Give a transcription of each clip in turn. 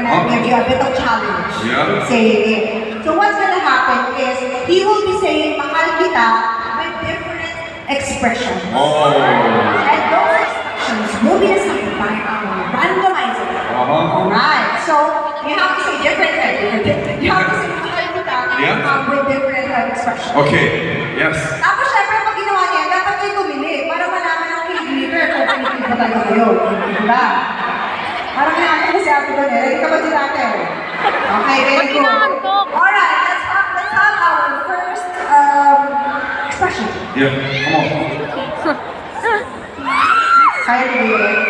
gonna give you a bit of challenge. Yeah. Saying it. So what's gonna happen is he will be saying mahal kita with different expressions. Oh. And those expressions will be assigned by our randomizer. Alright. So you have to say different. You have to say mahal kita with different expressions. Okay. Yes. Tapos syempre, pag ginawa niya, dapat kayo tumili para malaman ng kilometer kung pinitin ba talaga kayo. Diba? Parang natin kasi ako doon eh. Ready ka ba dyan natin? Okay, very good. Alright, let's have our first expression. Yeah. Come on. Kaya nyo ba yun?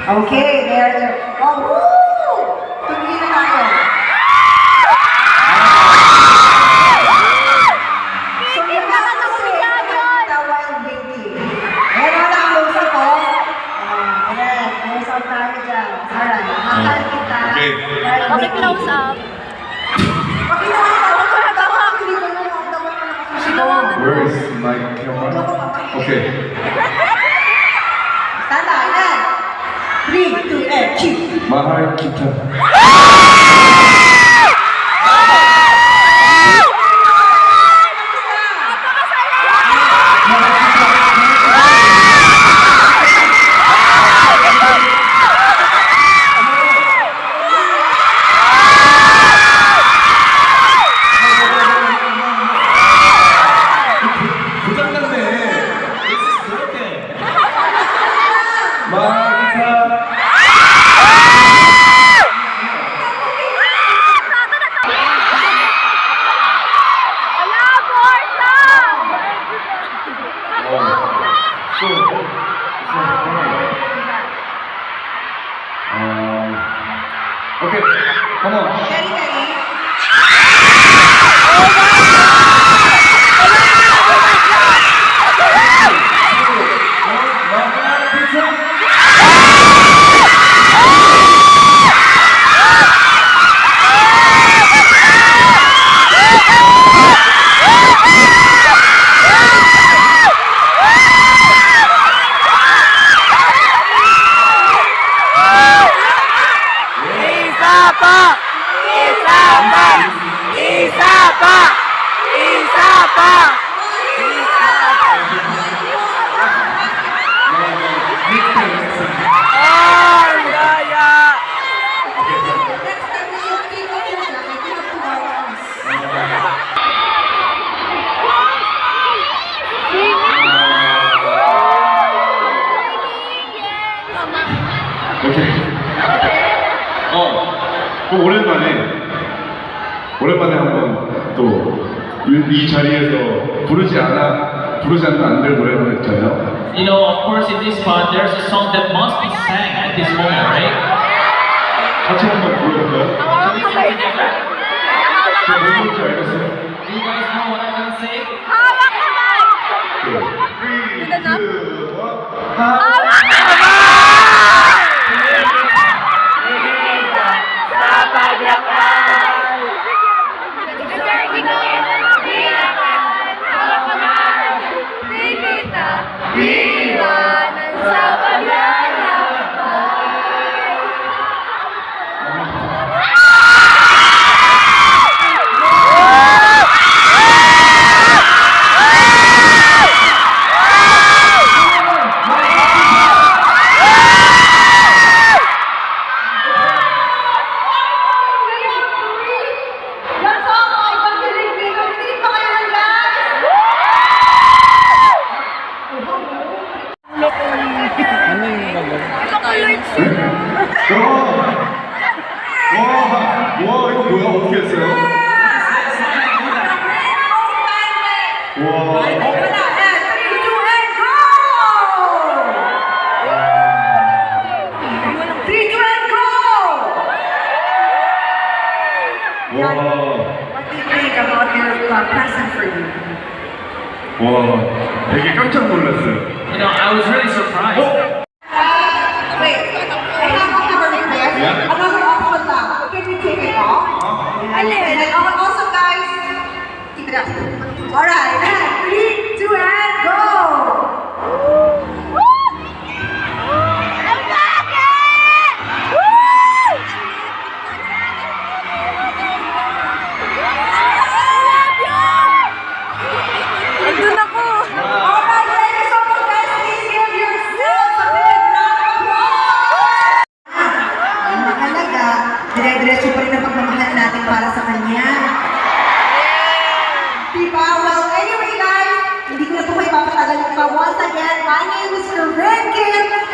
Okay, there. Oh, woo! Tumili na tayo. Okay, close up. Where is my camera? Okay. Stand up, yan. 3, 2, and cue. Mahal kita. Okay, come on. Ready, ready? 오케이. 그럼 오랜만에 한번 또 이 자리에서 부르지 않으면 안 될 노래가 있잖아요. You know, of course, in this spot, there's a song that must be sang at this moment, right? 같이 한번 불러볼까요? So we sing together. 저 뭔지 알겠어요? Do you guys know what I'm gonna say? Three, two, one. 와, 이거 뭐야? 어떻게 했어요? 와. 와, 되게 깜짝 놀랐어요. You know, I was really surprised. Wait, I have a request. Yeah? Another option now. Can we take it off? And then also guys, keep it up. Alright, 3, 2, and go! again, my name is Red Kim.